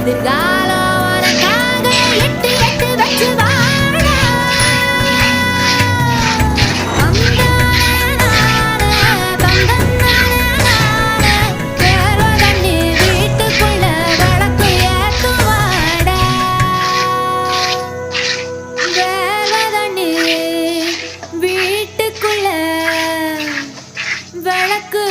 எதிர்காலம் உனக்காக எட்டு எட்டு வச்சு வாழா. தேர்வதண்ணி வீட்டுக்குள்ள விளக்கு ஏத்துவாடா. தேர்வதண்ணி வீட்டுக்குள்ள விளக்கு